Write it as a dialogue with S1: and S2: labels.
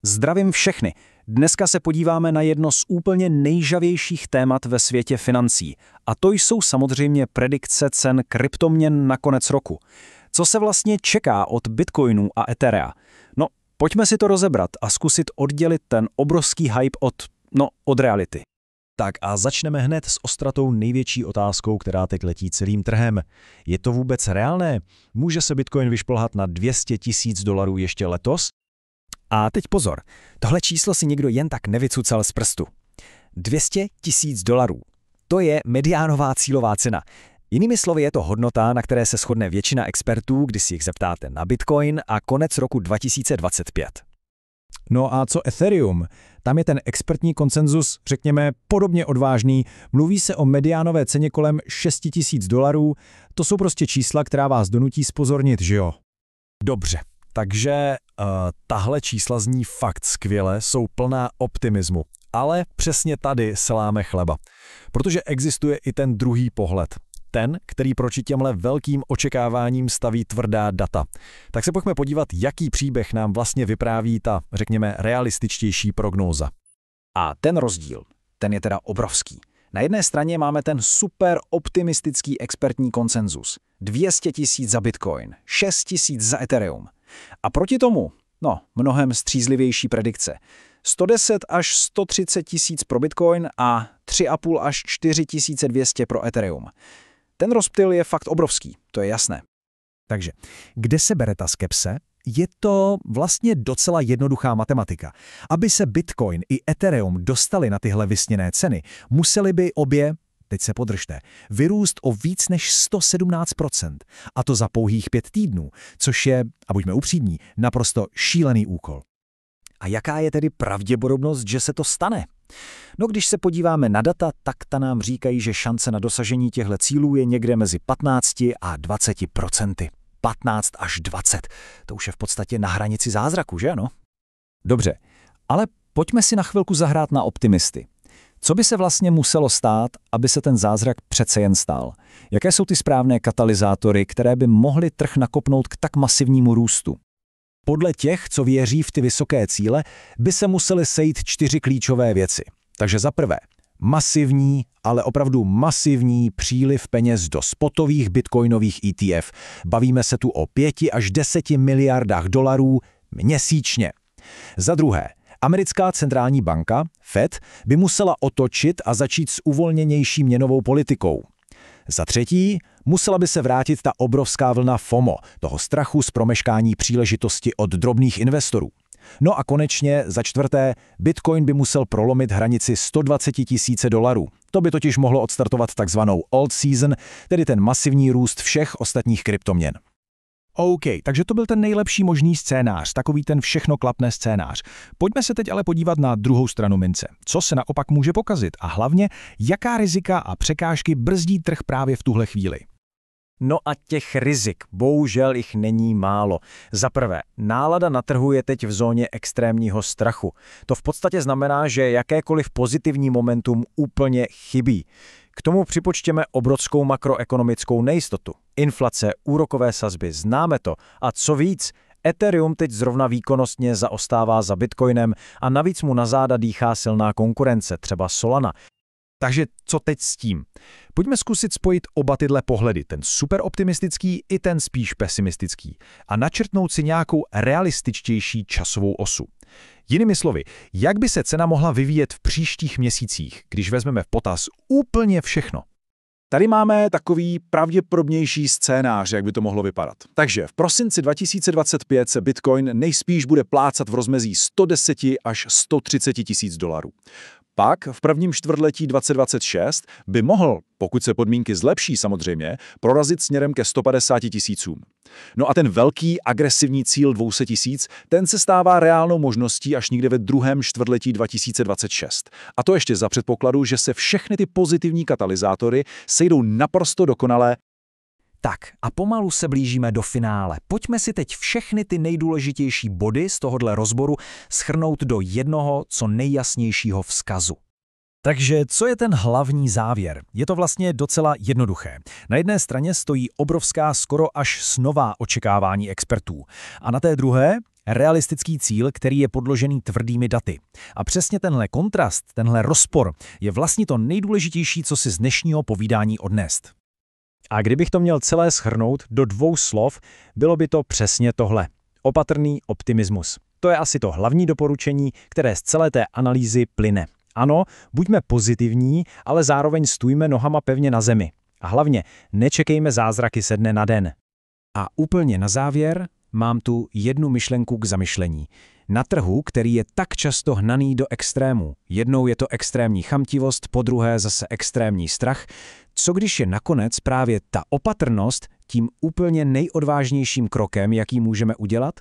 S1: Zdravím všechny. Dneska se podíváme na jedno z úplně nejžavějších témat ve světě financí. A to jsou samozřejmě predikce cen kryptoměn na konec roku. Co se vlastně čeká od Bitcoinu a Etherea? No, pojďme si to rozebrat a zkusit oddělit ten obrovský hype od reality.
S2: Tak a začneme hned s ostratou největší otázkou, která teď letí celým trhem. Je to vůbec reálné? Může se Bitcoin vyšplhat na $200,000 ještě letos?
S3: A teď pozor, tohle číslo si někdo jen tak nevycucal z prstu. $200,000. To je mediánová cílová cena. Jinými slovy je to hodnota, na které se shodne většina expertů, když si jich zeptáte na Bitcoin a konec roku 2025.
S2: No a co Ethereum? Tam je ten expertní konsenzus, řekněme, podobně odvážný. Mluví se o mediánové ceně kolem $6,000. To jsou prostě čísla, která vás donutí zpozornit, že jo? Dobře, takže tahle čísla zní fakt skvěle, jsou plná optimismu. Ale přesně tady se láme chleba. Protože existuje i ten druhý pohled. Ten, který proti těmhle velkým očekáváním staví tvrdá data. Tak se pojďme podívat, jaký příběh nám vlastně vypráví ta, řekněme, realističtější prognóza.
S1: A ten rozdíl, ten je teda obrovský. Na jedné straně máme ten super optimistický expertní konsenzus. 200,000 za Bitcoin, 6,000 za Ethereum. A proti tomu, mnohem střízlivější predikce. 110 až 130,000 pro Bitcoin a 3,5 až 4,200 pro Ethereum. Ten rozptyl je fakt obrovský, to je jasné.
S3: Takže, kde se bere ta skepse? Je to vlastně docela jednoduchá matematika. Aby se Bitcoin i Ethereum dostali na tyhle vysněné ceny, museli by obě, teď se podržte, vyrůst o víc než 117%. A to za pouhých 5 týdnů, což je, a buďme upřímní, naprosto šílený úkol.
S1: A jaká je tedy pravděpodobnost, že se to stane? No, když se podíváme na data, tak ta nám říkají, že šance na dosažení těchto cílů je někde mezi 15 a 20%. 15 až 20. To už je v podstatě na hranici zázraku, že ano?
S3: Dobře, ale pojďme si na chvilku zahrát na optimisty. Co by se vlastně muselo stát, aby se ten zázrak přece jen stál? Jaké jsou ty správné katalyzátory, které by mohly trh nakopnout k tak masivnímu růstu? Podle těch, co věří v ty vysoké cíle, by se musely sejít 4 klíčové věci. Takže za prvé, masivní, ale opravdu masivní příliv peněz do spotových bitcoinových ETF. Bavíme se tu o 5 až 10 miliardách dolarů měsíčně. Za druhé, americká centrální banka, Fed, by musela otočit a začít s uvolněnější měnovou politikou. Za třetí, musela by se vrátit ta obrovská vlna FOMO, toho strachu z promeškání příležitosti od drobných investorů. No a konečně za čtvrté, Bitcoin by musel prolomit hranici $120,000. To by totiž mohlo odstartovat takzvanou old season, tedy ten masivní růst všech ostatních kryptoměn.
S2: OK, takže to byl ten nejlepší možný scénář, takový ten všechno klapne scénář. Pojďme se teď ale podívat na druhou stranu mince. Co se naopak může pokazit a hlavně, jaká rizika a překážky brzdí trh právě v tuhle chvíli?
S1: No a těch rizik, bohužel jich není málo. Za prvé, nálada na trhu je teď v zóně extrémního strachu. To v podstatě znamená, že jakékoliv pozitivní momentum úplně chybí. K tomu připočtěme obrovskou makroekonomickou nejistotu. Inflace, úrokové sazby, známe to. A co víc, Ethereum teď zrovna výkonnostně zaostává za Bitcoinem a navíc mu na záda dýchá silná konkurence, třeba Solana.
S2: Takže co teď s tím? Pojďme zkusit spojit oba tyhle pohledy, ten super optimistický i ten spíš pesimistický, a načrtnout si nějakou realističtější časovou osu. Jinými slovy, jak by se cena mohla vyvíjet v příštích měsících, když vezmeme v potaz úplně všechno?
S4: Tady máme takový pravděpodobnější scénář, jak by to mohlo vypadat. Takže v prosinci 2025 se Bitcoin nejspíš bude plácat v rozmezí 110 až 130 000 $. Pak v prvním čtvrtletí 2026 by mohl, pokud se podmínky zlepší samozřejmě, prorazit směrem ke 150 000. No a ten velký agresivní cíl 200 000, ten se stává reálnou možností až někde ve druhém čtvrtletí 2026. A to ještě za předpokladu, že se všechny ty pozitivní katalyzátory sejdou naprosto dokonale.
S3: Tak a pomalu se blížíme do finále. Pojďme si teď všechny ty nejdůležitější body z tohohle rozboru shrnout do jednoho co nejjasnějšího vzkazu. Takže co je ten hlavní závěr? Je to vlastně docela jednoduché. Na jedné straně stojí obrovská skoro až snová očekávání expertů. A na té druhé
S2: Realistický cíl, který je podložený tvrdými daty. A přesně tenhle kontrast, tenhle rozpor je vlastně to nejdůležitější, co si z dnešního povídání odnést.
S1: A kdybych to měl celé shrnout do 2 slov, bylo by to přesně tohle. Opatrný optimismus. To je asi to hlavní doporučení, které z celé té analýzy plyne. Ano, buďme pozitivní, ale zároveň stůjme nohama pevně na zemi. A hlavně nečekejme zázraky ze dne na den.
S2: A úplně na závěr mám tu jednu myšlenku k zamyšlení. Na trhu, který je tak často hnaný do extrému, jednou je to extrémní chamtivost, podruhé zase extrémní strach, co když je nakonec právě ta opatrnost tím úplně nejodvážnějším krokem, jaký můžeme udělat?